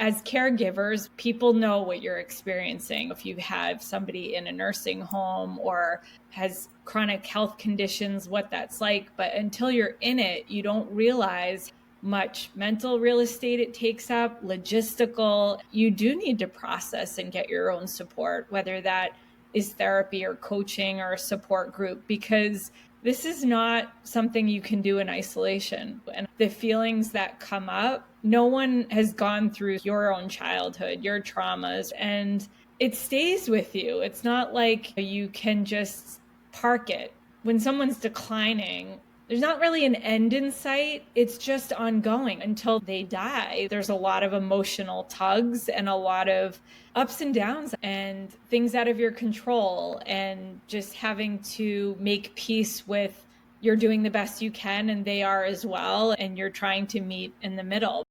as caregivers, people know what you're experiencing. If you have somebody in a nursing home or has chronic health conditions, what that's like. But until you're in it, you don't realize much mental real estate it takes up, logistical. You do need to process and get your own support, whether that is therapy or coaching or a support group, because this is not something you can do in isolation. And the feelings that come up, no one has gone through your own childhood, your traumas, and it stays with you. It's not like you can just park it. When someone's declining, there's not really an end in sight. It's just ongoing until they die. There's a lot of emotional tugs and a lot of ups and downs and things out of your control, and just having to make peace with you're doing the best you can and they are as well, and you're trying to meet in the middle.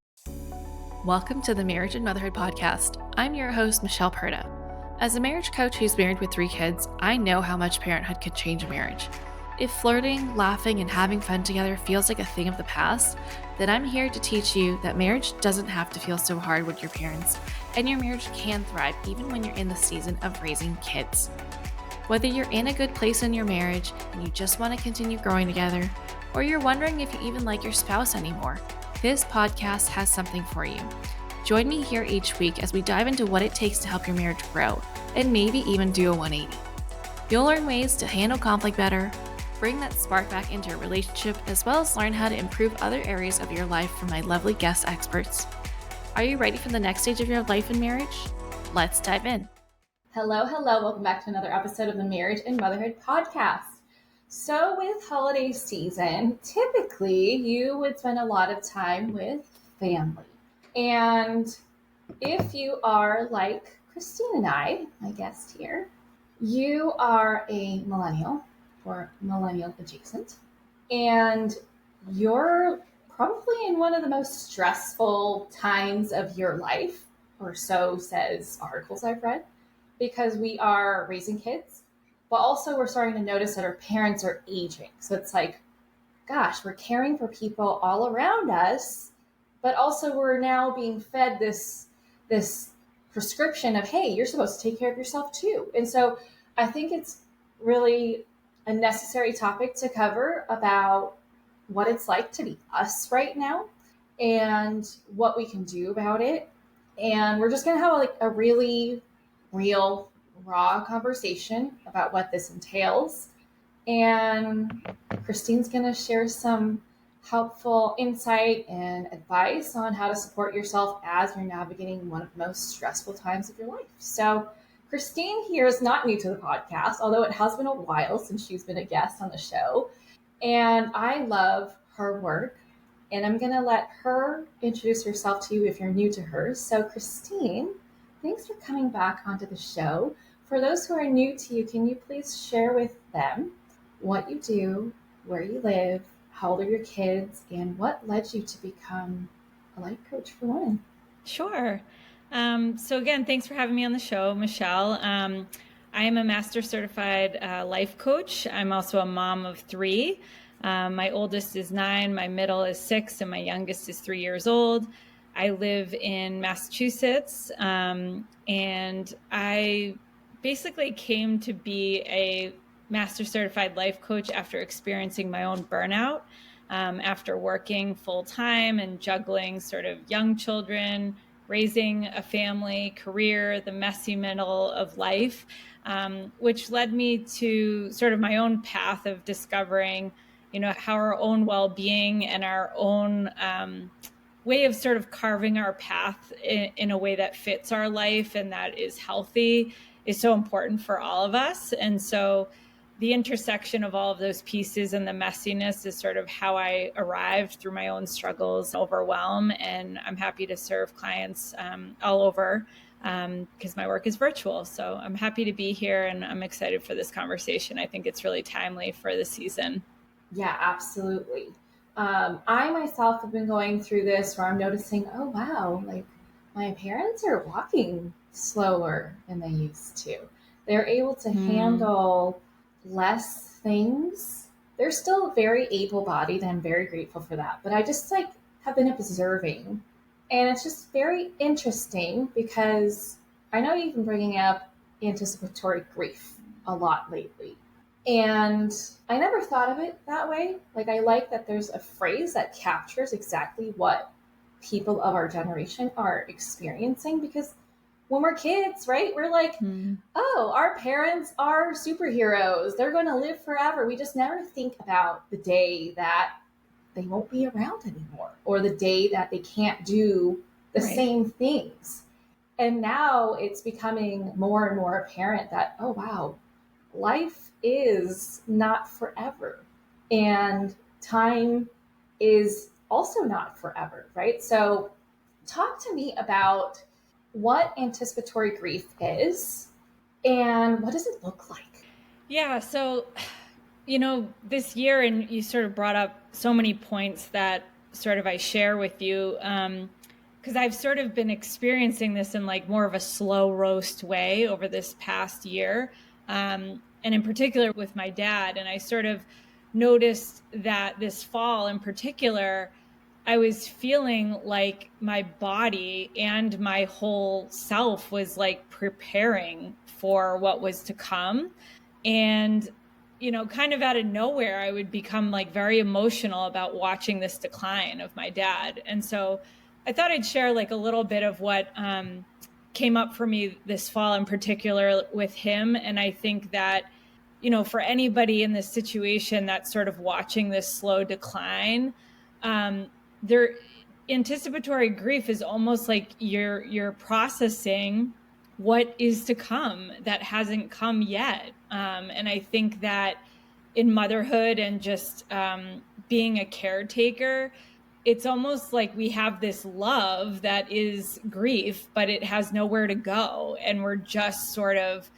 Welcome to the Marriage and Motherhood Podcast. I'm your host, Michelle Perda. As a marriage coach who's married with 3 kids, I know how much parenthood could change a marriage. If flirting, laughing, and having fun together feels like a thing of the past, then I'm here to teach you that marriage doesn't have to feel so hard with your parents, and your marriage can thrive even when you're in the season of raising kids. Whether you're in a good place in your marriage and you just want to continue growing together, or you're wondering if you even like your spouse anymore, this podcast has something for you. Join me here each week as we dive into what it takes to help your marriage grow, and maybe even do a 180. You'll learn ways to handle conflict better, bring that spark back into your relationship, as well as learn how to improve other areas of your life from my lovely guest experts. Are you ready for the next stage of your life and marriage? Let's dive in. Hello. Welcome back to another episode of the Marriage and Motherhood Podcast. So with holiday season, typically you would spend a lot of time with family. And if you are like Christine and I, my guest here, you are a millennial or millennial adjacent, and you're probably in one of the most stressful times of your life, or so says articles I've read, because we are raising kids, but also we're starting to notice that our parents are aging. So it's like, gosh, we're caring for people all around us, but also we're now being fed this prescription of, hey, you're supposed to take care of yourself too. And so I think it's really a necessary topic to cover about what it's like to be us right now and what we can do about it. And we're just going to have like a really real, raw conversation about what this entails. And Christine's going to share some helpful insight and advice on how to support yourself as you're navigating one of the most stressful times of your life. So Christine here is not new to the podcast, although it has been a while since she's been a guest on the show. And I love her work. And I'm going to let her introduce herself to you if you're new to her. So Christine, thanks for coming back onto the show. For those who are new to you, can you please share with them what you do, where you live, how old are your kids, and what led you to become a life coach for women? Sure. So again, thanks for having me on the show, Michelle. I am a master certified life coach. I'm also a mom of 3. My oldest is 9, my middle is 6, and my youngest is 3 years old. I live in Massachusetts, and I basically came to be a master certified life coach after experiencing my own burnout, after working full time and juggling sort of young children, raising a family, career, the messy middle of life, which led me to sort of my own path of discovering, how our own well-being and our own way of sort of carving our path in a way that fits our life and that is healthy is so important for all of us. And so the intersection of all of those pieces and the messiness is sort of how I arrived through my own struggles, overwhelm, and I'm happy to serve clients all over because my work is virtual. So I'm happy to be here and I'm excited for this conversation. I think it's really timely for the season. Yeah, absolutely. I myself have been going through this where I'm noticing, oh, wow, like my parents are walking slower than they used to. They're able to handle less things. They're still very able-bodied and I'm very grateful for that. But I just have been observing. And it's just very interesting because I know you've been bringing up anticipatory grief a lot lately. And I never thought of it that way. Like, I like that there's a phrase that captures exactly what people of our generation are experiencing, because when we're kids, right, we're like, oh, our parents are superheroes. They're going to live forever. We just never think about the day that they won't be around anymore, or the day that they can't do the same things. And now it's becoming more and more apparent that, oh, wow, life is not forever. And time is also not forever, right? So talk to me about what anticipatory grief is and what does it look like? Yeah. So, this year, and you sort of brought up so many points that sort of I share with you, because I've sort of been experiencing this in like more of a slow roast way over this past year. And in particular with my dad. And I sort of noticed that this fall in particular, I was feeling like my body and my whole self was like preparing for what was to come. And, kind of out of nowhere, I would become like very emotional about watching this decline of my dad. And so I thought I'd share like a little bit of what came up for me this fall in particular with him. And I think that, for anybody in this situation that's sort of watching this slow decline, their anticipatory grief is almost like you're processing what is to come that hasn't come yet. And I think that in motherhood and just being a caretaker, it's almost like we have this love that is grief, but it has nowhere to go. And we're just sort of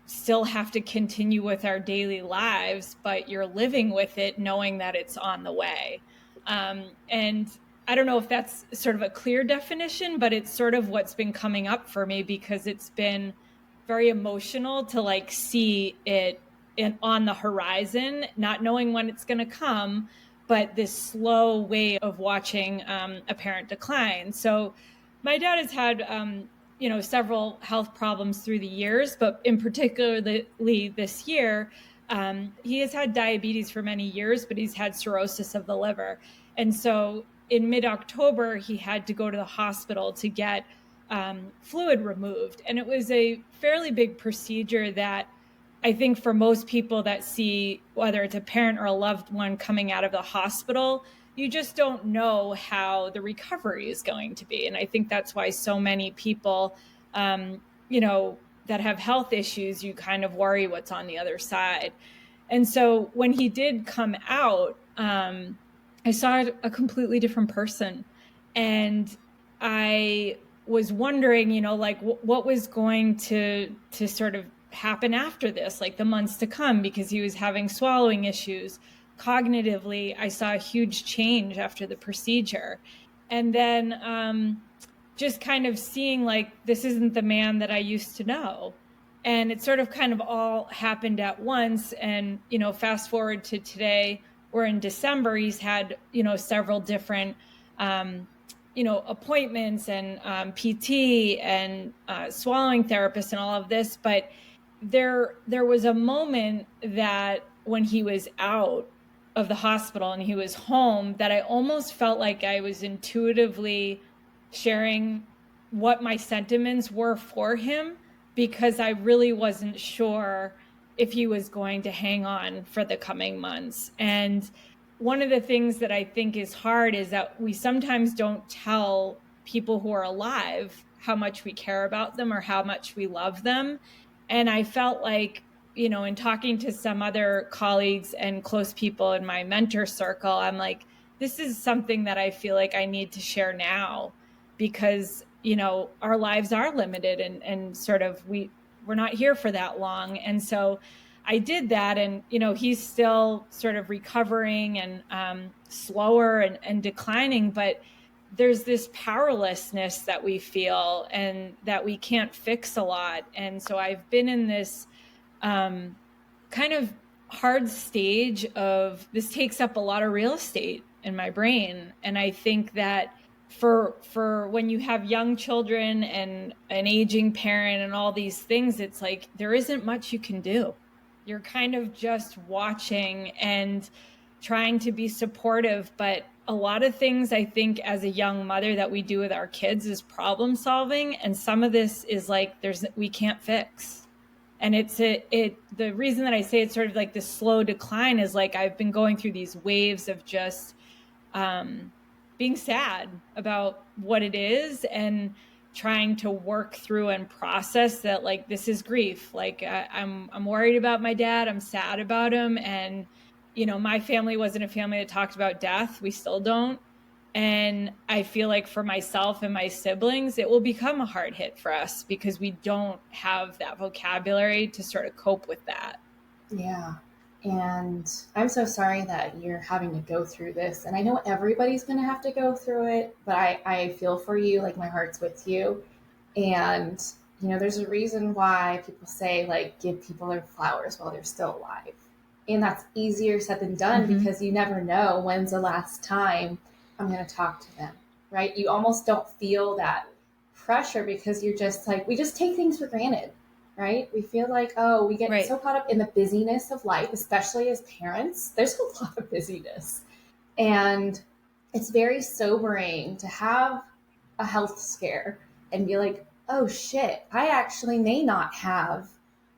still have to continue with our daily lives, but you're living with it knowing that it's on the way. And I don't know if that's sort of a clear definition, but it's sort of what's been coming up for me, because it's been very emotional to like see it on the horizon, not knowing when it's going to come, but this slow way of watching a parent decline. So my dad has had, several health problems through the years, but in particularly this year, he has had diabetes for many years, but he's had cirrhosis of the liver. And so in mid-October, he had to go to the hospital to get fluid removed. And it was a fairly big procedure that I think for most people that see, whether it's a parent or a loved one coming out of the hospital, you just don't know how the recovery is going to be. And I think that's why so many people, that have health issues, you kind of worry what's on the other side. And so when he did come out, I saw a completely different person. And I was wondering, what was going to sort of happen after this, like the months to come, because he was having swallowing issues. Cognitively, I saw a huge change after the procedure. And then just kind of seeing like, this isn't the man that I used to know. And it sort of kind of all happened at once. And, fast forward to today, we're in December, he's had, several different, appointments and PT and swallowing therapists and all of this. But there was a moment that when he was out of the hospital and he was home, that I almost felt like I was intuitively sharing what my sentiments were for him, because I really wasn't sure if he was going to hang on for the coming months. And one of the things that I think is hard is that we sometimes don't tell people who are alive how much we care about them or how much we love them. And I felt like, in talking to some other colleagues and close people in my mentor circle, I'm like, this is something that I feel like I need to share now, because, our lives are limited and sort of we're not here for that long. And so I did that, and, he's still sort of recovering and slower and declining, but there's this powerlessness that we feel and that we can't fix a lot. And so I've been in this kind of hard stage of, this takes up a lot of real estate in my brain. And I think that for when you have young children and an aging parent and all these things, it's like there isn't much you can do. You're kind of just watching and trying to be supportive. But a lot of things I think as a young mother that we do with our kids is problem solving. And some of this is like we can't fix. And the reason that I say it's sort of like this slow decline is like I've been going through these waves of just being sad about what it is and trying to work through and process that, like, this is grief. Like I'm worried about my dad. I'm sad about him. And, my family wasn't a family that talked about death. We still don't. And I feel like for myself and my siblings, it will become a hard hit for us because we don't have that vocabulary to sort of cope with that. Yeah. And I'm so sorry that you're having to go through this. And I know everybody's going to have to go through it, but I feel for you, like my heart's with you. And, there's a reason why people say, like, give people their flowers while they're still alive. And that's easier said than done because you never know when's the last time I'm going to talk to them, right? You almost don't feel that pressure because you're just like, we just take things for granted. Right? We feel like, we get so caught up in the busyness of life, especially as parents. There's a lot of busyness. And it's very sobering to have a health scare and be like, oh shit, I actually may not have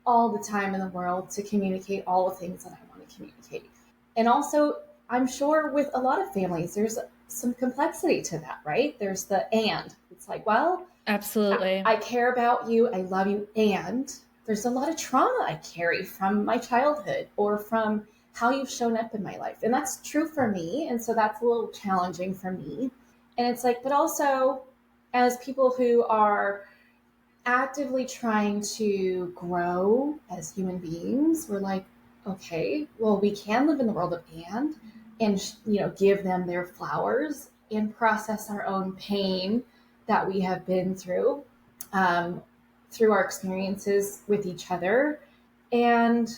all the time in the world to communicate all the things that I want to communicate. And also, I'm sure with a lot of families, there's some complexity to that, right? There's it's like, well, absolutely, I care about you, I love you, and there's a lot of trauma I carry from my childhood or from how you've shown up in my life. And that's true for me. And so that's a little challenging for me. And it's like, but also as people who are actively trying to grow as human beings, we're like, okay, well, we can live in the world of and give them their flowers and process our own pain that we have been through our experiences with each other. And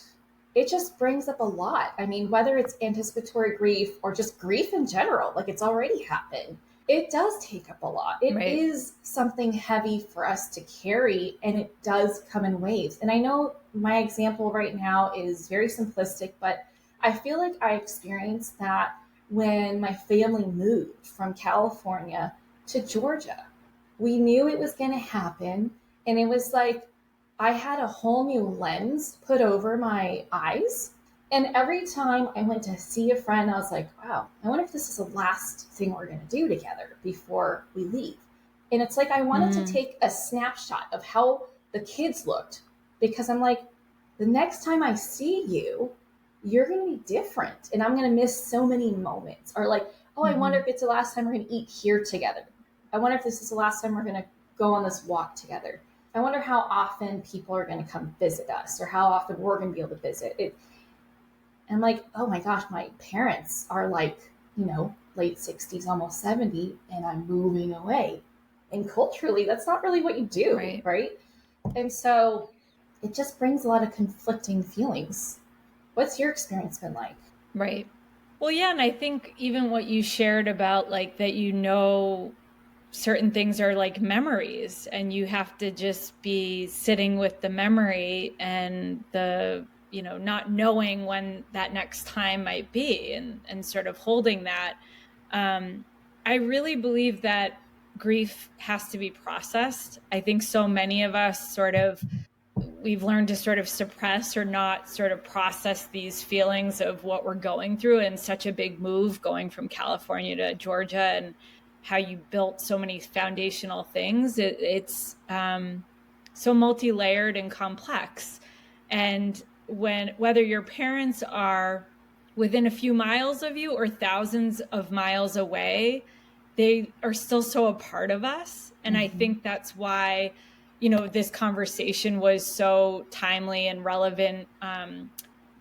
it just brings up a lot. I mean, whether it's anticipatory grief or just grief in general, like it's already happened, it does take up a lot. It is something heavy for us to carry, and it does come in waves. And I know my example right now is very simplistic, but I feel like I experienced that when my family moved from California to Georgia. We knew it was going to happen. And it was like I had a whole new lens put over my eyes. And every time I went to see a friend, I was like, wow, I wonder if this is the last thing we're going to do together before we leave. And it's like I wanted to take a snapshot of how the kids looked, because I'm like, the next time I see you, you're going to be different. And I'm going to miss so many moments. Or like, I wonder if it's the last time we're going to eat here together. I wonder if this is the last time we're going to go on this walk together. I wonder how often people are going to come visit us, or how often we're going to be able to visit. I'm like, oh my gosh, my parents are like, late 60s, almost 70, and I'm moving away. And culturally, that's not really what you do, right? And so it just brings a lot of conflicting feelings. What's your experience been like? Right. Well, yeah, and I think even what you shared about, like, that certain things are like memories, and you have to just be sitting with the memory and the not knowing when that next time might be, and sort of holding that. I really believe that grief has to be processed. I think so many of us we've learned to sort of suppress or not sort of process these feelings of what we're going through, and such a big move going from California to Georgia, and how you built so many foundational things. It's so multi-layered and complex. And whether your parents are within a few miles of you or thousands of miles away, they are still so a part of us. And I think that's why, this conversation was so timely and relevant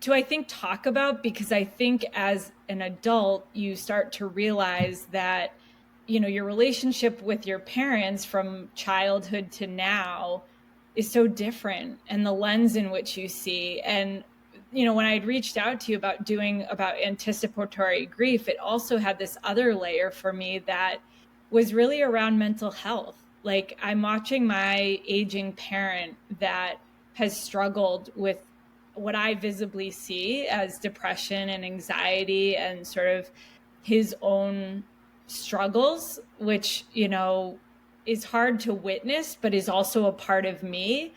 to, I think, talk about, because I think as an adult, you start to realize that, your relationship with your parents from childhood to now is so different, and the lens in which you see. And, when I'd reached out to you about anticipatory grief, it also had this other layer for me that was really around mental health. Like, I'm watching my aging parent that has struggled with what I visibly see as depression and anxiety and sort of his own struggles, which, is hard to witness, but is also a part of me,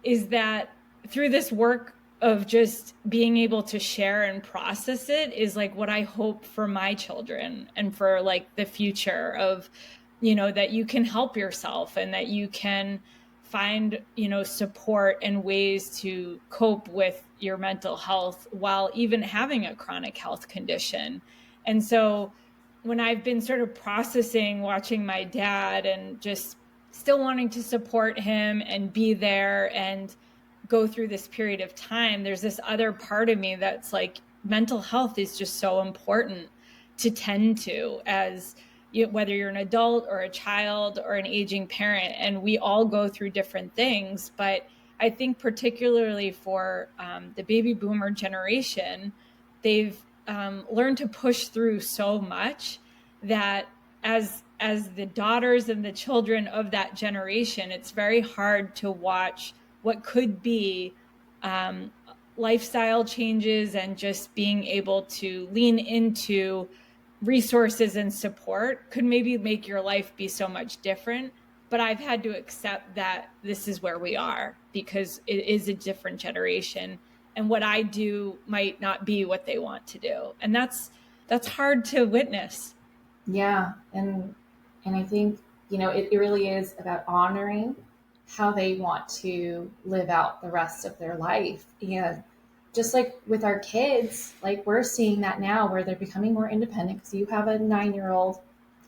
is that through this work of just being able to share and process it is like what I hope for my children and for like the future of, that you can help yourself and that you can find, support and ways to cope with your mental health while even having a chronic health condition. And so when I've been sort of processing watching my dad and just still wanting to support him and be there and go through this period of time, there's this other part of me that's like, mental health is just so important to tend to as whether you're an adult or a child or an aging parent. And we all go through different things. But I think particularly for the baby boomer generation, they've learned to push through so much that as the daughters and the children of that generation, it's very hard to watch what could be lifestyle changes and just being able to lean into resources and support could maybe make your life be so much different. But I've had to accept that this is where we are because it is a different generation, and what I do might not be what they want to do. And that's hard to witness. Yeah. And I think, it really is about honoring how they want to live out the rest of their life. And just like with our kids, like we're seeing that now where they're becoming more independent because you have a 9-year-old,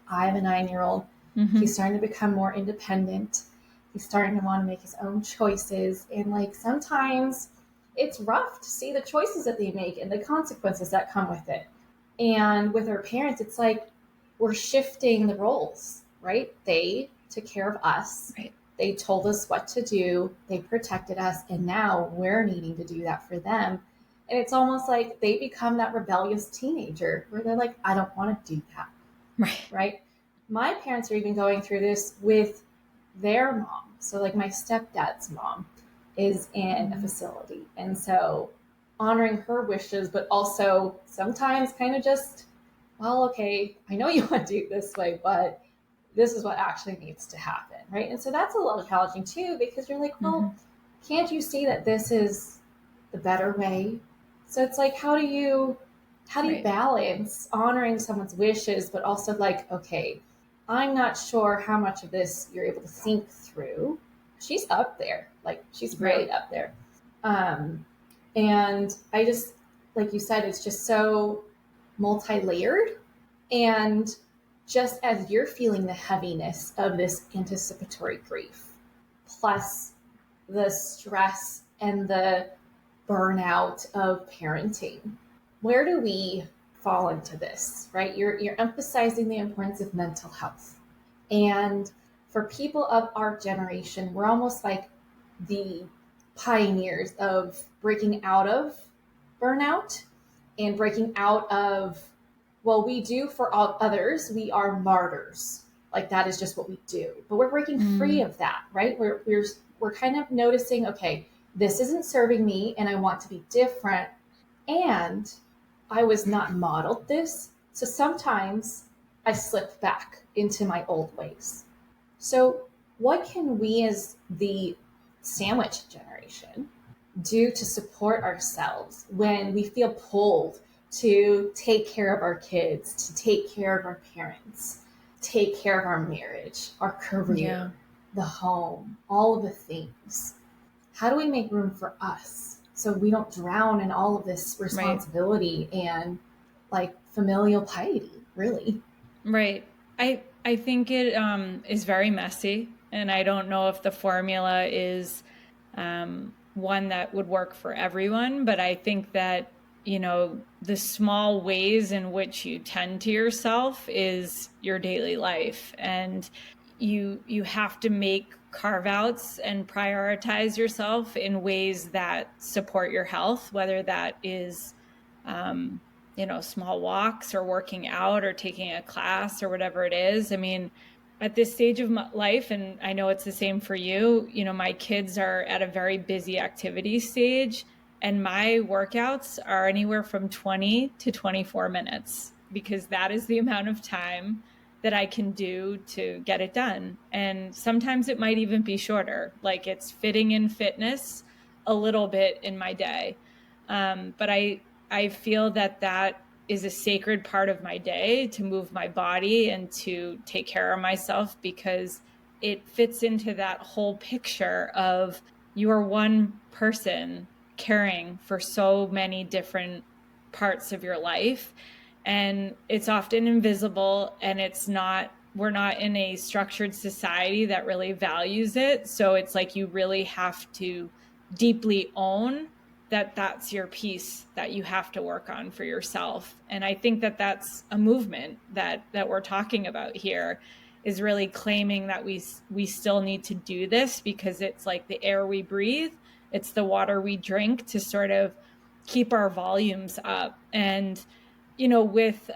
I have a 9-year-old. Mm-hmm. He's starting to become more independent. He's starting to want to make his own choices. And like sometimes it's rough to see the choices that they make and the consequences that come with it. And with our parents, it's like we're shifting the roles, right? They took care of us. Right. They told us what to do. They protected us. And now we're needing to do that for them. And it's almost like they become that rebellious teenager where they're like, I don't want to do that. Right. My parents are even going through this with their mom. So like my stepdad's mom is in a facility. And so honoring her wishes, but also sometimes kind of just, well, okay, I know you want to do it this way, but this is what actually needs to happen, right? And so that's a little challenging too, because you're like, well, can't you see that this is the better way? So it's like, how do you balance honoring someone's wishes, but also like, okay, I'm not sure how much of this you're able to think through. She's up there, like she's really up there. And I just, like you said, it's just so multi-layered. And just as you're feeling the heaviness of this anticipatory grief, plus the stress and the burnout of parenting, where do we fall into this, right? You're emphasizing the importance of mental health. And for people of our generation, we're almost like the pioneers of breaking out of burnout and breaking out of, well, we do for all others, we are martyrs. Like that is just what we do. But we're breaking free of that, right? We're kind of noticing, okay, this isn't serving me and I want to be different. And I was not modeled this. So sometimes I slip back into my old ways. So what can we as the sandwich generation do to support ourselves when we feel pulled to take care of our kids, to take care of our parents, take care of our marriage, our career, the home, all of the things? How do we make room for us so we don't drown in all of this responsibility and like familial piety, really? Right. I think it is very messy, and I don't know if the formula is one that would work for everyone, but I think that, the small ways in which you tend to yourself is your daily life. And you have to make carve outs and prioritize yourself in ways that support your health, whether that is, small walks or working out or taking a class or whatever it is. I mean, at this stage of my life, and I know it's the same for you, my kids are at a very busy activity stage, and my workouts are anywhere from 20 to 24 minutes because that is the amount of time that I can do to get it done. And sometimes it might even be shorter, like it's fitting in fitness a little bit in my day. But I feel that is a sacred part of my day, to move my body and to take care of myself, because it fits into that whole picture of you are one person caring for so many different parts of your life. And it's often invisible, and we're not in a structured society that really values it. So it's like you really have to deeply own that that's your piece that you have to work on for yourself. And I think that that's a movement that we're talking about here, is really claiming that we still need to do this, because it's like the air we breathe, it's the water we drink, to sort of keep our volumes up. And with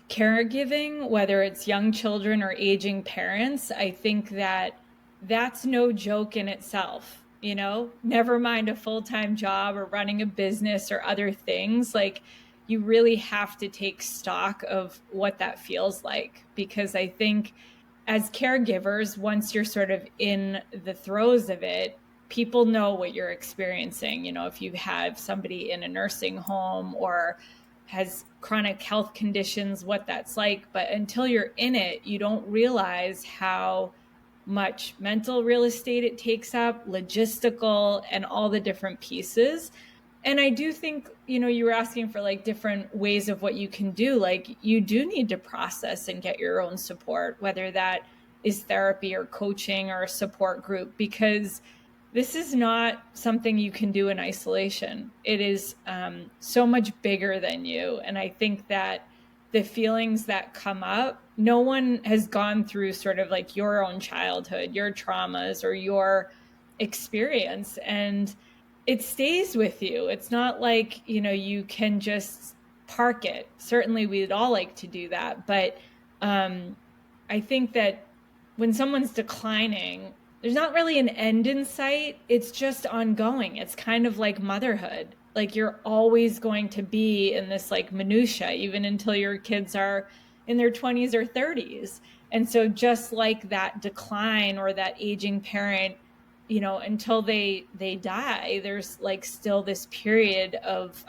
caregiving, whether it's young children or aging parents, I think that that's no joke in itself. Never mind a full-time job or running a business or other things. Like, you really have to take stock of what that feels like, because I think as caregivers, once you're sort of in the throes of it, people know what you're experiencing. If you have somebody in a nursing home or has chronic health conditions, what that's like. But until you're in it, you don't realize how much mental real estate it takes up, logistical, and all the different pieces. And I do think, you were asking for like different ways of what you can do. Like, you do need to process and get your own support, whether that is therapy or coaching or a support group, because this is not something you can do in isolation. It is so much bigger than you. And I think that the feelings that come up, no one has gone through sort of like your own childhood, your traumas, or your experience. And it stays with you. It's not like, you can just park it. Certainly we'd all like to do that. But I think that when someone's declining, there's not really an end in sight. It's just ongoing. It's kind of like motherhood. Like, you're always going to be in this like minutia, even until your kids are in their 20s or 30s. And so just like that decline or that aging parent, until they die, there's like still this period of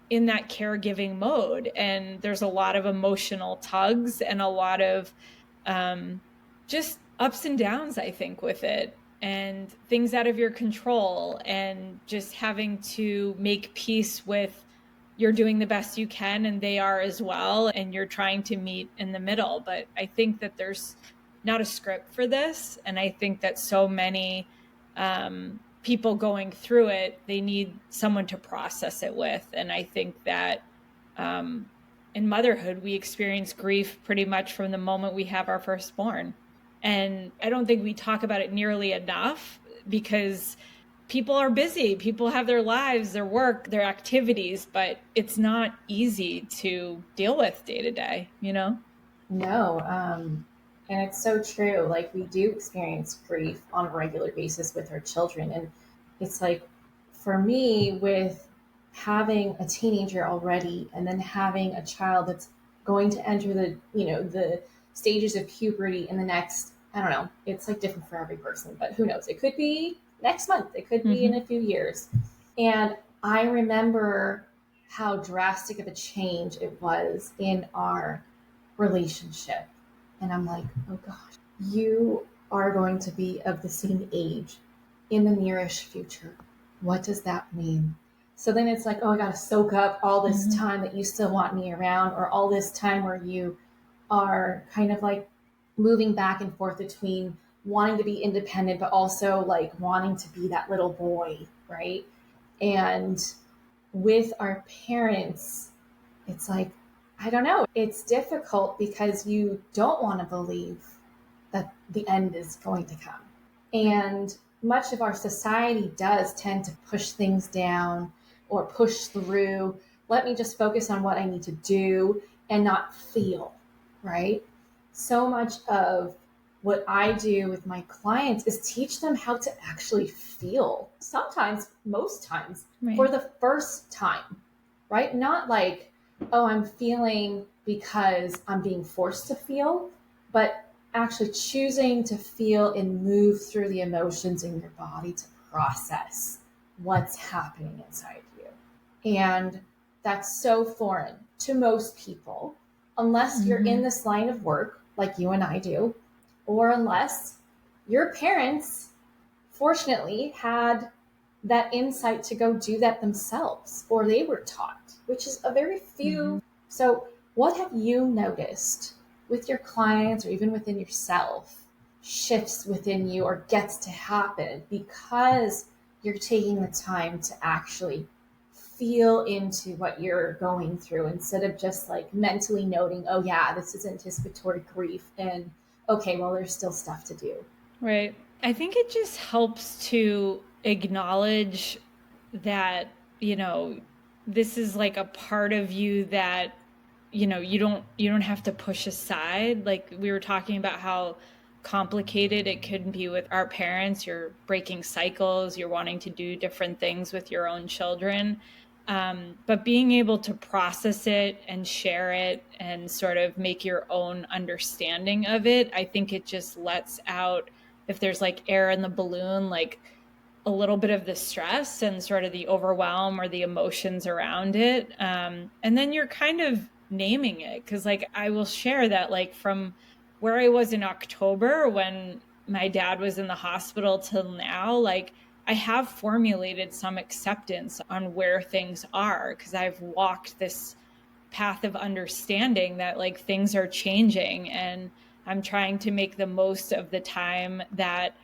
in that caregiving mode. And there's a lot of emotional tugs and a lot of just ups and downs, I think, with it, and things out of your control, and just having to make peace with, you're doing the best you can and they are as well, and you're trying to meet in the middle. But I think that there's not a script for this, and I think that so many people going through it, they need someone to process it with. And I think that in motherhood, we experience grief pretty much from the moment we have our firstborn. And I don't think we talk about it nearly enough, because people are busy. People have their lives, their work, their activities, but it's not easy to deal with day to day, No. And it's so true. Like, we do experience grief on a regular basis with our children. And it's like, for me, with having a teenager already, and then having a child that's going to enter the stages of puberty in the next, I don't know, it's like different for every person, but who knows? It could be next month, it could be in a few years. And I remember how drastic of a change it was in our relationship. And I'm like, oh gosh, you are going to be of the same age in the nearish future. What does that mean? So then it's like, oh, I got to soak up all this time that you still want me around, or all this time where you are kind of like moving back and forth between wanting to be independent, but also like wanting to be that little boy, right? And with our parents, it's like, I don't know, it's difficult because you don't want to believe that the end is going to come. And much of our society does tend to push things down or push through. Let me just focus on what I need to do and not feel, right? so much of what I do with my clients is teach them how to actually feel. Sometimes, most times, for the first time, right? Not like, oh, I'm feeling because I'm being forced to feel, but actually choosing to feel and move through the emotions in your body to process what's happening inside you. And that's so foreign to most people, unless you're in this line of work like you and I do, or unless your parents, fortunately, had that insight to go do that themselves, or they were taught, which is a very few. So, what have you noticed with your clients or even within yourself, shifts within you or gets to happen because you're taking the time to actually feel into what you're going through instead of just like mentally noting, oh yeah, this is anticipatory grief, and okay, well, there's still stuff to do. Right. I think it just helps to acknowledge that, this is like a part of you that, you don't have to push aside. Like we were talking about how complicated it could be with our parents. You're breaking cycles, you're wanting to do different things with your own children. But being able to process it and share it and sort of make your own understanding of it, I think it just lets out, if there's like air in the balloon, like a little bit of the stress and sort of the overwhelm or the emotions around it. And then you're kind of naming it. Cause like I will share that, like from where I was in October when my dad was in the hospital till now, like I have formulated some acceptance on where things are, because I've walked this path of understanding that like things are changing, and I'm trying to make the most of the time that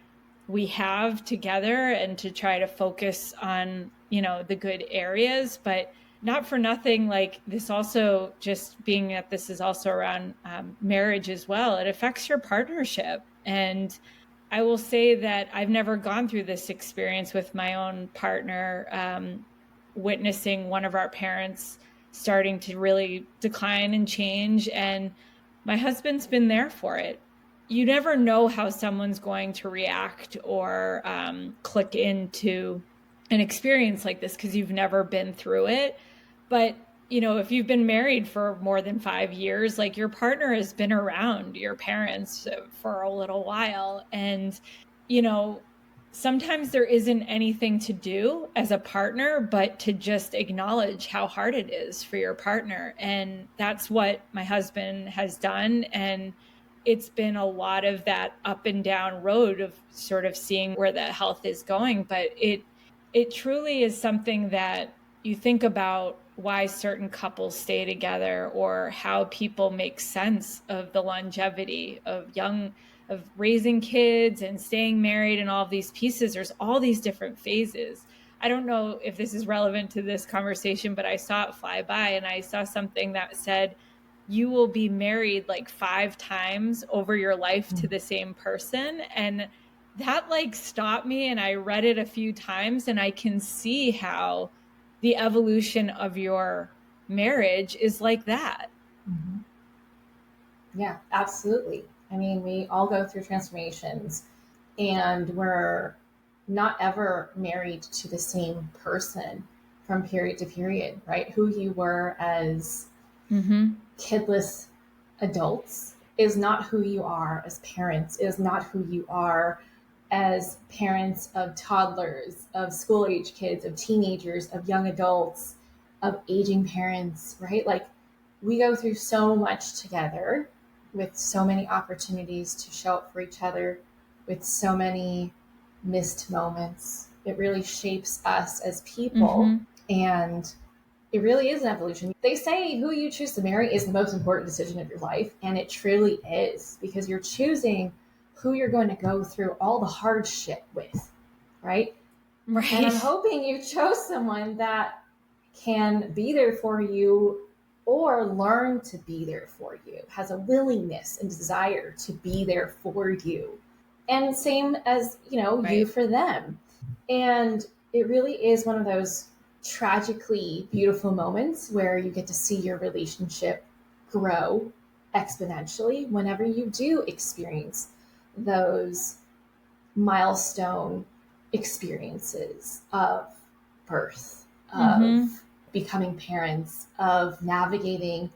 we have together and to try to focus on, the good areas. But not for nothing, like this also, just being that this is also around marriage as well, it affects your partnership. And I will say that I've never gone through this experience with my own partner, witnessing one of our parents starting to really decline and change. And my husband's been there for it. You never know how someone's going to react or click into an experience like this because you've never been through it. But, if you've been married for more than 5 years, like your partner has been around your parents for a little while. And, sometimes there isn't anything to do as a partner, but to just acknowledge how hard it is for your partner. And that's what my husband has done. And it's been a lot of that up and down road of sort of seeing where the health is going. But it truly is something that you think about why certain couples stay together, or how people make sense of the longevity of raising kids and staying married and all of these pieces. There's all these different phases. I don't know if this is relevant to this conversation, but I saw it fly by and I saw something that said, you will be married like 5 times over your life to the same person. And that like stopped me, and I read it a few times, and I can see how the evolution of your marriage is like that. Yeah, absolutely. I mean, we all go through transformations, and we're not ever married to the same person from period to period, right? Who you were as kidless adults is not who you are as parents, is not who you are as parents of toddlers, of school age kids, of teenagers, of young adults, of aging parents, right? Like we go through so much together with so many opportunities to show up for each other, with so many missed moments. It really shapes us as people. And it really is an evolution. They say who you choose to marry is the most important decision of your life. And it truly is, because you're choosing who you're going to go through all the hard shit with, right? Right. And I'm hoping you chose someone that can be there for you or learn to be there for you, has a willingness and desire to be there for you. And same as, Right. you for them. And it really is one of those tragically beautiful moments where you get to see your relationship grow exponentially whenever you do experience those milestone experiences of birth, of becoming parents, of navigating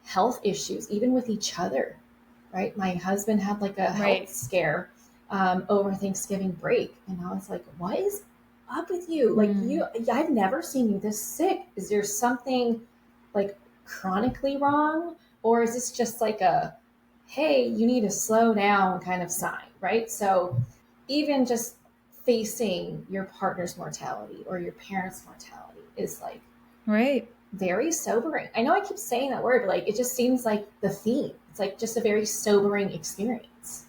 health issues, even with each other, right? My husband had like a health scare over Thanksgiving break. And I was like, what is up with you? Like I've never seen you this sick. Is there something like chronically wrong? Or is this just like a, hey, you need to slow down kind of sign, right? So even just facing your partner's mortality or your parents' mortality is like very sobering. I know I keep saying that word, but like it just seems like the theme. It's like just a very sobering experience.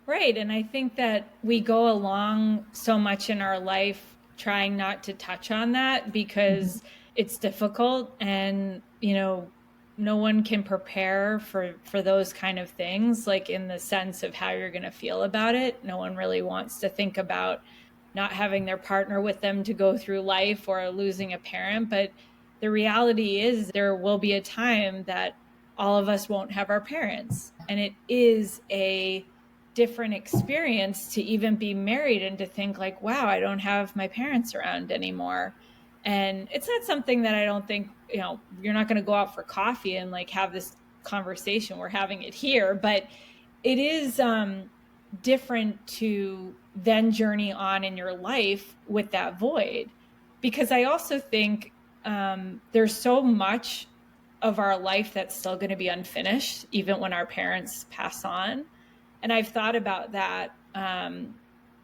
Right. And I think that we go along so much in our life trying not to touch on that because it's difficult, and, you know, no one can prepare for those kind of things, like in the sense of how you're going to feel about it. No one really wants to think about not having their partner with them to go through life or losing a parent. But the reality is there will be a time that all of us won't have our parents. And it is a different experience to even be married and to think like, wow, I don't have my parents around anymore. And it's not something that I don't think, you know, you're not going to go out for coffee and like have this conversation. We're having it here, but it is different to then journey on in your life with that void. Because I also think there's so much of our life that's still going to be unfinished, even when our parents pass on. And I've thought about that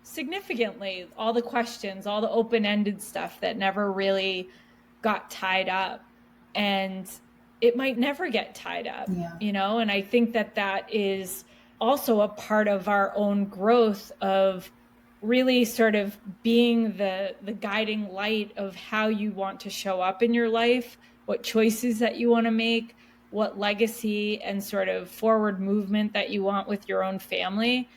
significantly, all the questions, all the open-ended stuff that never really got tied up. And it might never get tied up, you know? And I think that that is also a part of our own growth of really sort of being the guiding light of how you want to show up in your life, what choices that you want to make, what legacy and sort of forward movement that you want with your own family.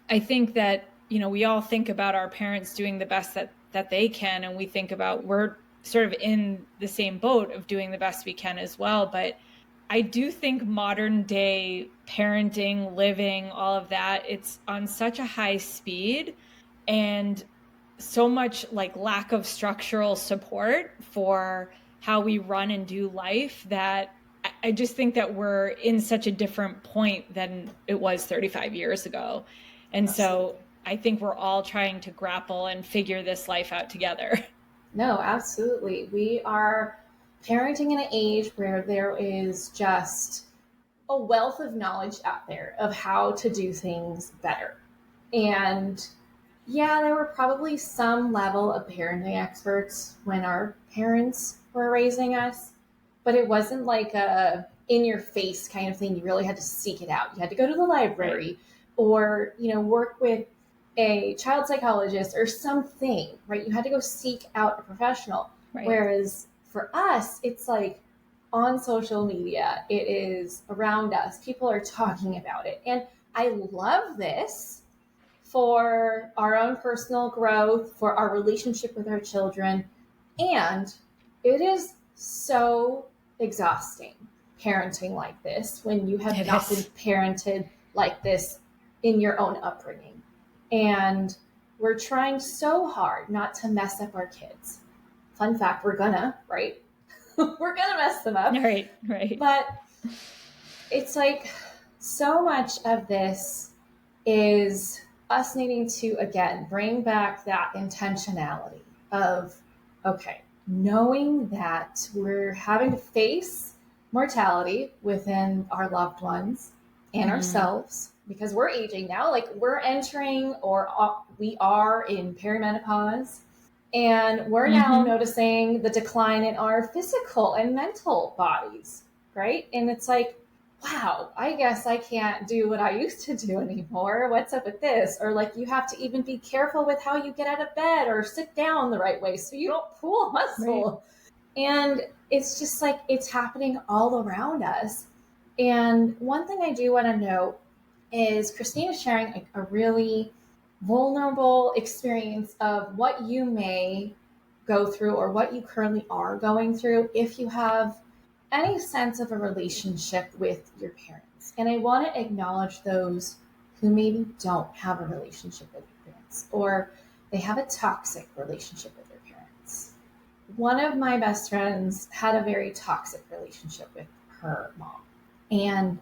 I think that, you know, we all think about our parents doing the best that they can, and we think about we're sort of in the same boat of doing the best we can as well. But I do think modern day parenting, living, all of that, it's on such a high speed and so much like lack of structural support for how we run and do life that I just think that we're in such a different point than it was 35 years ago. And so I think we're all trying to grapple and figure this life out together. No, absolutely. We are parenting in an age where there is just a wealth of knowledge out there of how to do things better. And yeah, there were probably some level of parenting experts when our parents were raising us, but it wasn't like a in your face kind of thing. You really had to seek it out. You had to go to the library or, you know, work with a child psychologist or something, right? You had to go seek out a professional. Whereas for us, it's like on social media, it is around us. People are talking about it. And I love this for our own personal growth, for our relationship with our children. And it is so exhausting parenting like this when you have not been parented like this in your own upbringing. And we're trying so hard not to mess up our kids. Fun fact, we're gonna, right? We're gonna mess them up. Right. But it's like so much of this is us needing to, again, bring back that intentionality of, okay, knowing that we're having to face mortality within our loved ones and ourselves, because we're aging now, like we're entering or we are in perimenopause, and we're now noticing the decline in our physical and mental bodies, right? And it's like, wow, I guess I can't do what I used to do anymore. What's up with this? Or like you have to even be careful with how you get out of bed or sit down the right way so you don't pull a muscle. Right. And it's just like it's happening all around us. And one thing I do want to note is Christina's sharing a really vulnerable experience of what you may go through or what you currently are going through if you have any sense of a relationship with your parents. And I want to acknowledge those who maybe don't have a relationship with your parents, or they have a toxic relationship with their parents. One of my best friends had a very toxic relationship with her mom. And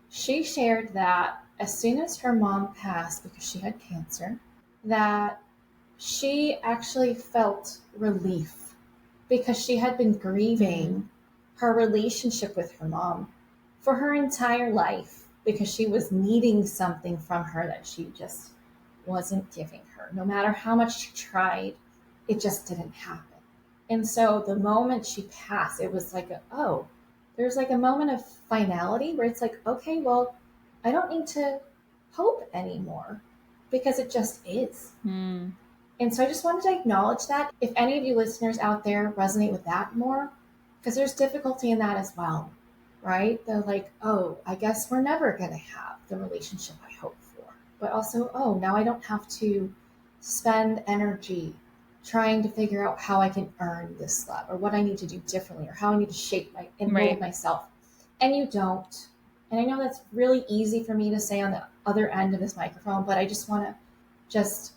she shared that as soon as her mom passed, because she had cancer, that she actually felt relief because she had been grieving her relationship with her mom for her entire life because she was needing something from her that she just wasn't giving her. No matter how much she tried, it just didn't happen. And so the moment she passed, it was like, there's like a moment of finality where it's like, okay, well, I don't need to hope anymore because it just is. And so I just wanted to acknowledge that. If any of you listeners out there resonate with that more, because there's difficulty in that as well, right? They're like, oh, I guess we're never going to have the relationship I hope for. But also, oh, now I don't have to spend energy trying to figure out how I can earn this love or what I need to do differently or how I need to shape and mold myself. And you don't. And I know that's really easy for me to say on the other end of this microphone, but I just want to just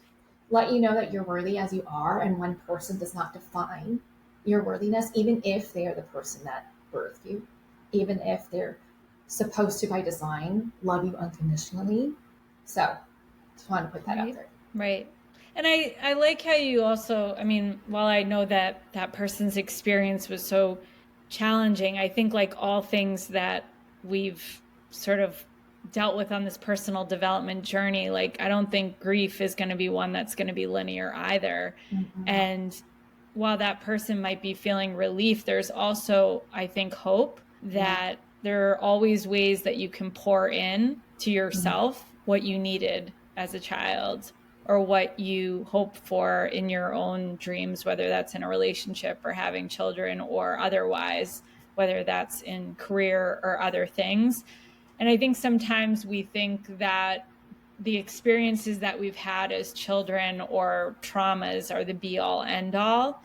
let you know that you're worthy as you are, and one person does not define your worthiness, even if they are the person that birthed you, even if they're supposed to, by design, love you unconditionally. So just wanted to put that out there. Right. And I like how you also, I mean, while I know that that person's experience was so challenging, I think like all things that we've sort of dealt with on this personal development journey, like I don't think grief is going to be one that's going to be linear either. And while that person might be feeling relief, there's also, I think, hope that there are always ways that you can pour in to yourself what you needed as a child or what you hope for in your own dreams, whether that's in a relationship or having children or otherwise, whether that's in career or other things. And I think sometimes we think that the experiences that we've had as children or traumas are the be all end all.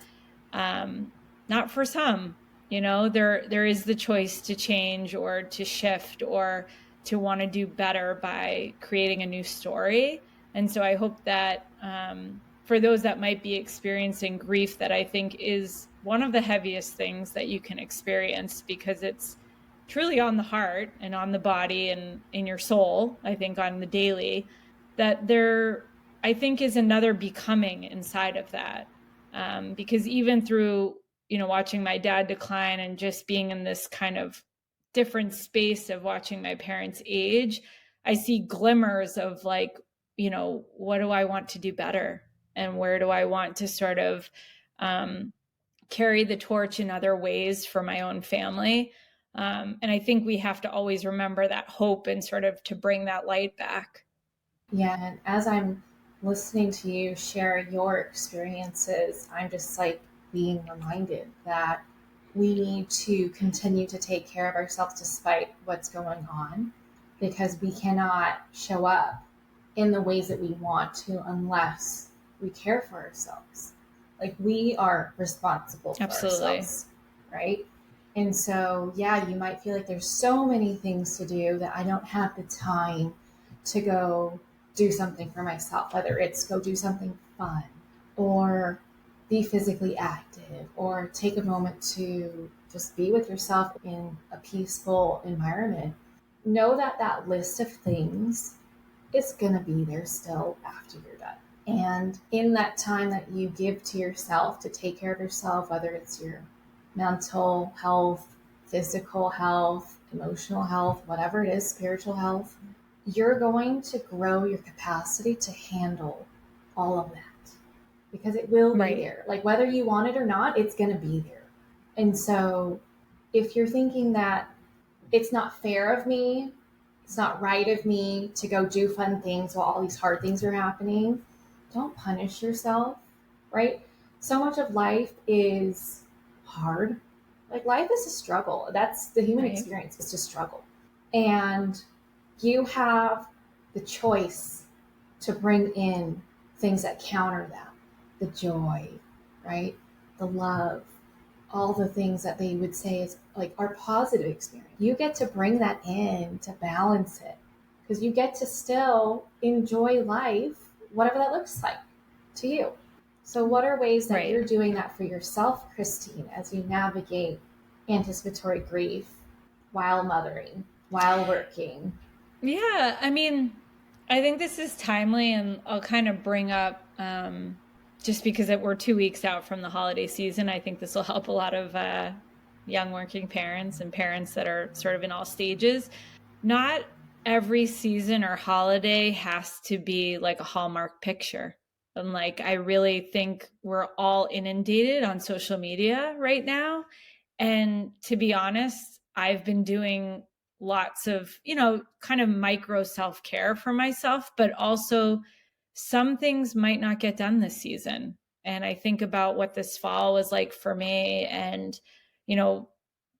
Not for some, there is the choice to change or to shift or to want to do better by creating a new story. And so I hope that for those that might be experiencing grief, that I think is one of the heaviest things that you can experience because it's truly on the heart and on the body and in your soul, I think on the daily, that there, I think, is another becoming inside of that. Because even through, watching my dad decline and just being in this kind of different space of watching my parents age, I see glimmers of like, what do I want to do better? And where do I want to sort of carry the torch in other ways for my own family? And I think we have to always remember that hope and sort of to bring that light back. Yeah, and as I'm listening to you share your experiences, I'm just like being reminded that we need to continue to take care of ourselves despite what's going on, because we cannot show up in the ways that we want to unless we care for ourselves. Like we are responsible for ourselves, right? And so, yeah, you might feel like there's so many things to do that I don't have the time to go do something for myself, whether it's go do something fun or be physically active or take a moment to just be with yourself in a peaceful environment. Know that that list of things is going to be there still after you're done. And in that time that you give to yourself to take care of yourself, whether it's your mental health, physical health, emotional health, whatever it is, spiritual health, you're going to grow your capacity to handle all of that because it will be there. Like whether you want it or not, it's going to be there. And so if you're thinking that it's not fair of me, it's not right of me to go do fun things while all these hard things are happening, don't punish yourself, right? So much of life is hard. Like life is a struggle. That's the human experience. It's a struggle. And you have the choice to bring in things that counter that, the joy, right? The love, all the things that they would say is like our positive experience. You get to bring that in to balance it because you get to still enjoy life, whatever that looks like to you. So, what are ways that you're doing that for yourself, Christine, as you navigate anticipatory grief while mothering, while working? Yeah, I mean, I think this is timely, and I'll kind of bring up just because we're 2 weeks out from the holiday season. I think this will help a lot of young working parents and parents that are sort of in all stages. Not every season or holiday has to be like a Hallmark picture. And like, I really think we're all inundated on social media right now. And to be honest, I've been doing lots of, kind of micro self-care for myself, but also some things might not get done this season. And I think about what this fall was like for me and, you know,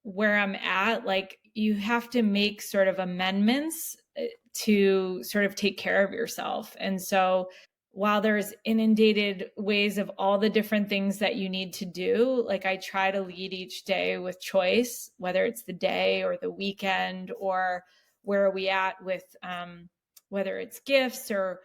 where I'm at, like you have to make sort of amendments to sort of take care of yourself. And so while there's inundated ways of all the different things that you need to do, like I try to lead each day with choice, whether it's the day or the weekend, or where are we at with whether it's gifts or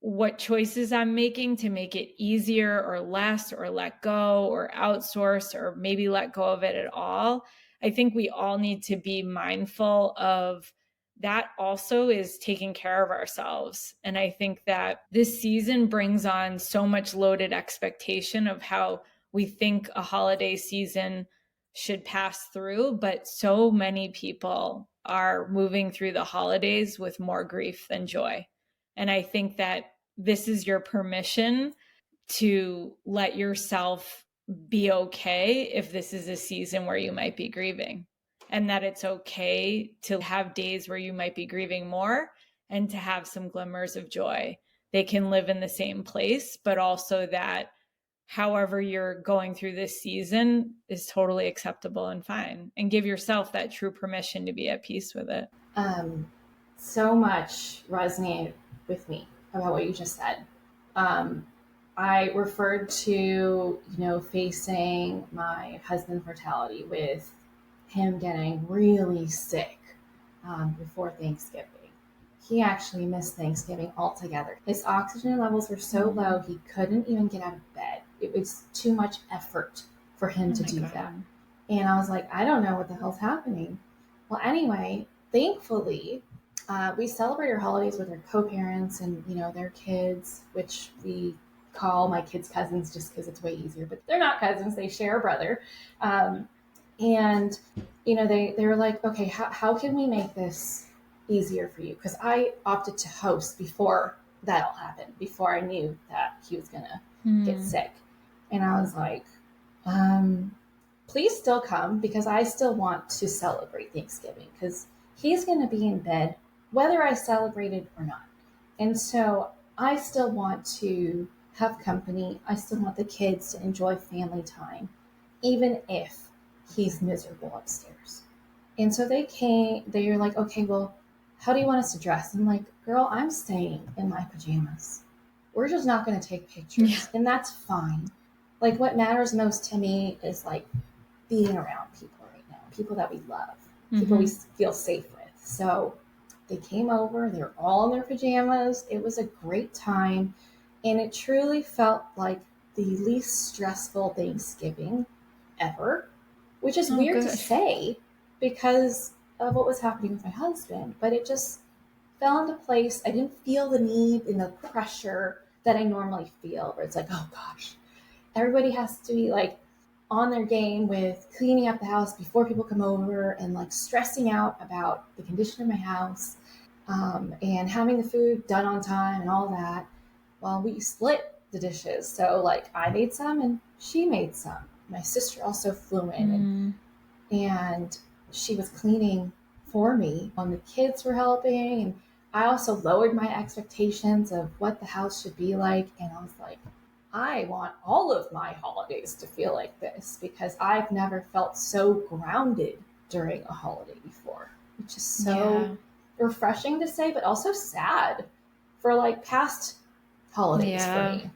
what choices I'm making to make it easier or less, or let go or outsource, or maybe let go of it at all. I think we all need to be mindful of that also is taking care of ourselves. And I think that this season brings on so much loaded expectation of how we think a holiday season should pass through. But so many people are moving through the holidays with more grief than joy. And I think that this is your permission to let yourself be okay if this is a season where you might be grieving, and that it's okay to have days where you might be grieving more and to have some glimmers of joy. They can live in the same place, but also that however you're going through this season is totally acceptable and fine, and give yourself that true permission to be at peace with it. So much resonated with me about what you just said. I referred to, facing my husband's mortality with him getting really sick before Thanksgiving. He actually missed Thanksgiving altogether. His oxygen levels were so low, he couldn't even get out of bed. It was too much effort for him to do that. And I was like, I don't know what the hell's happening. Well, anyway, thankfully, we celebrate our holidays with our co-parents and, their kids, which we call my kids' cousins just because it's way easier, but they're not cousins. They share a brother. And, they were like, okay, how can we make this easier for you? Because I opted to host before that all happened, before I knew that he was going to get sick. And I was like, please still come, because I still want to celebrate Thanksgiving, because he's going to be in bed whether I celebrated or not. And so I still want to have company. I still want the kids to enjoy family time, even if he's miserable upstairs. And so they were like, okay, well, how do you want us to dress? I'm like, girl, I'm staying in my pajamas. We're just not going to take pictures. And that's fine. Like, what matters most to me is like being around people right now, people that we love, people we feel safe with. So they came over, they were all in their pajamas. It was a great time. And it truly felt like the least stressful Thanksgiving ever, which is weird to say because of what was happening with my husband, but it just fell into place. I didn't feel the need and the pressure that I normally feel, where it's like, oh gosh, everybody has to be like on their game with cleaning up the house before people come over, and like stressing out about the condition of my house, and having the food done on time and all that. Well, we split the dishes. So like I made some and she made some. My sister also flew in and she was cleaning for me when the kids were helping. And I also lowered my expectations of what the house should be like. And I was like, I want all of my holidays to feel like this, because I've never felt so grounded during a holiday before, which is so refreshing to say, but also sad for like past holidays for me.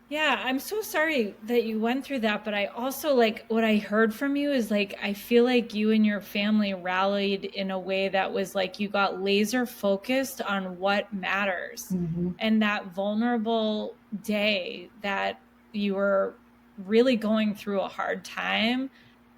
Yeah, I'm so sorry that you went through that, but I also like what I heard from you is like I feel like you and your family rallied in a way that was like you got laser focused on what matters. Mm-hmm. And that vulnerable day that you were really going through a hard time,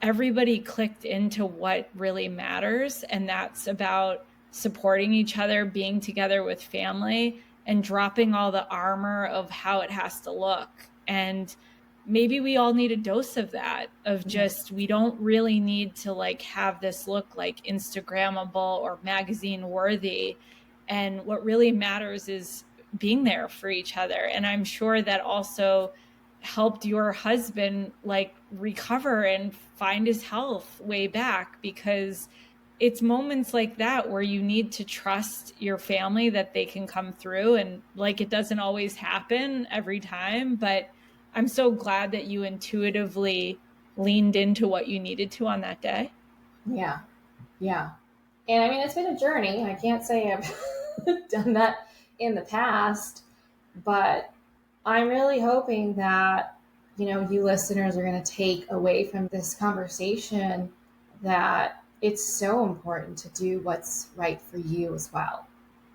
everybody clicked into what really matters, and that's about supporting each other, being together with family and dropping all the armor of how it has to look. And maybe we all need a dose of that, of Yes. just, we don't really need to like have this look like Instagrammable or magazine worthy. And what really matters is being there for each other. And I'm sure that also helped your husband like recover and find his health way back, because it's moments like that where you need to trust your family that they can come through, and like it doesn't always happen every time, but I'm so glad that you intuitively leaned into what you needed to on that day. Yeah. Yeah. And I mean, it's been a journey. I can't say I've done that in the past, but I'm really hoping that, you listeners are going to take away from this conversation that it's so important to do what's right for you as well,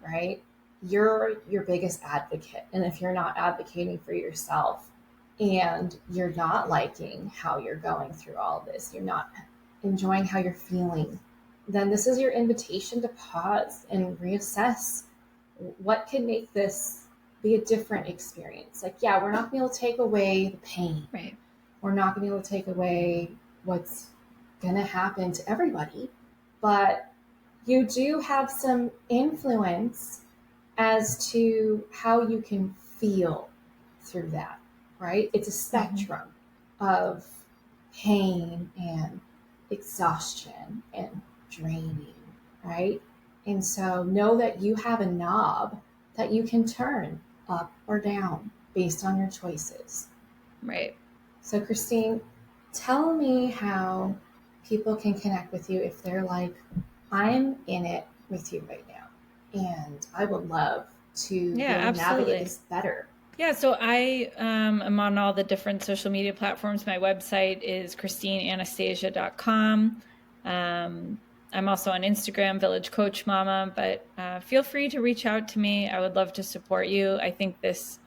right? You're your biggest advocate. And if you're not advocating for yourself and you're not liking how you're going through all this, you're not enjoying how you're feeling, then this is your invitation to pause and reassess what can make this be a different experience. Like, yeah, we're not going to be able to take away the pain. Right. We're not going to be able to take away what's going to happen to everybody, but you do have some influence as to how you can feel through that, right? It's a spectrum of pain and exhaustion and draining, right? And so know that you have a knob that you can turn up or down based on your choices. Right. So, Christine, tell me how people can connect with you if they're like, I'm in it with you right now, and I would love to be Yeah, able to navigate absolutely. this better. Yeah, so I am on all the different social media platforms. My website is christineanastasia.com. I'm also on Instagram, Village Coach Mama, but feel free to reach out to me. I would love to support you. I think this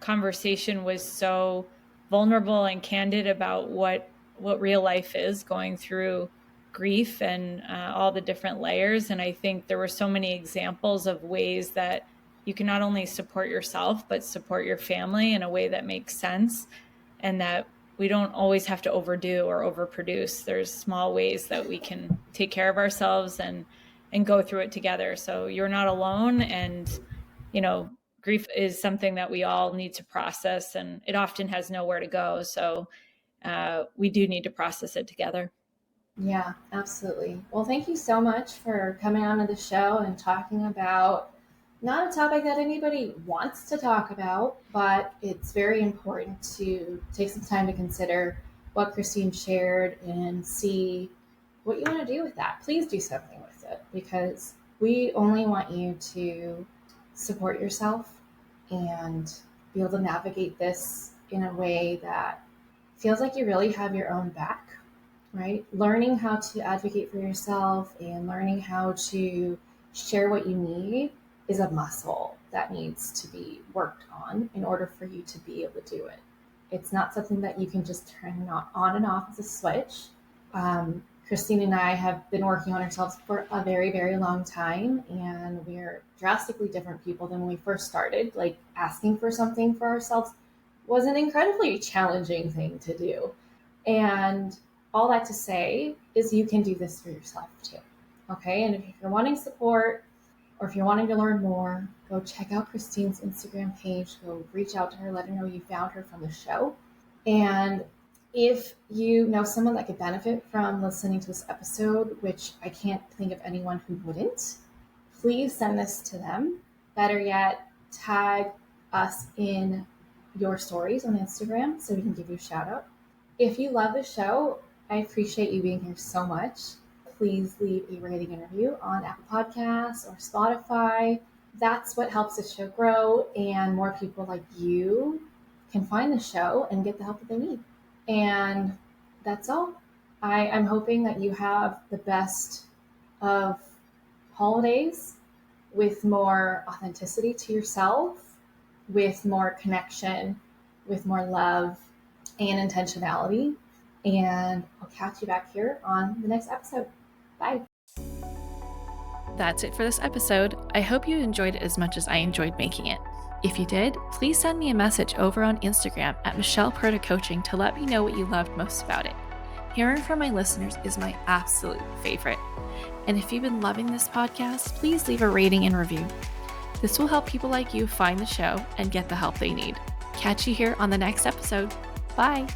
conversation was so vulnerable and candid about what real life is, going through grief and all the different layers. And I think there were so many examples of ways that you can not only support yourself, but support your family in a way that makes sense, and that we don't always have to overdo or overproduce. There's small ways that we can take care of ourselves and go through it together. So you're not alone. And, grief is something that we all need to process, and it often has nowhere to go. So we do need to process it together. Yeah, absolutely. Well, thank you so much for coming on to the show and talking about not a topic that anybody wants to talk about, but it's very important to take some time to consider what Christine shared and see what you want to do with that. Please do something with it, because we only want you to support yourself and be able to navigate this in a way that feels like you really have your own back, right? Learning how to advocate for yourself and learning how to share what you need is a muscle that needs to be worked on in order for you to be able to do it. It's not something that you can just turn on and off as a switch. Christine and I have been working on ourselves for a very, very long time, and we're drastically different people than when we first started. Like, asking for something for ourselves was an incredibly challenging thing to do. And all that to say is you can do this for yourself too. Okay. And if you're wanting support or if you're wanting to learn more, go check out Christine's Instagram page. Go reach out to her, let her know you found her from the show. And if you know someone that could benefit from listening to this episode, which I can't think of anyone who wouldn't, please send this to them. Better yet, tag us in your stories on Instagram so we can give you a shout out. If you love the show, I appreciate you being here so much. Please leave a rating and review on Apple Podcasts or Spotify. That's what helps the show grow, and more people like you can find the show and get the help that they need. And that's all. I'm hoping that you have the best of holidays with more authenticity to yourself, with more connection, with more love and intentionality. And I'll catch you back here on the next episode. Bye. That's it for this episode. I hope you enjoyed it as much as I enjoyed making it. If you did, please send me a message over on Instagram at Michelle Perta Coaching to let me know what you loved most about it. Hearing from my listeners is my absolute favorite. And if you've been loving this podcast, please leave a rating and review. This will help people like you find the show and get the help they need. Catch you here on the next episode. Bye.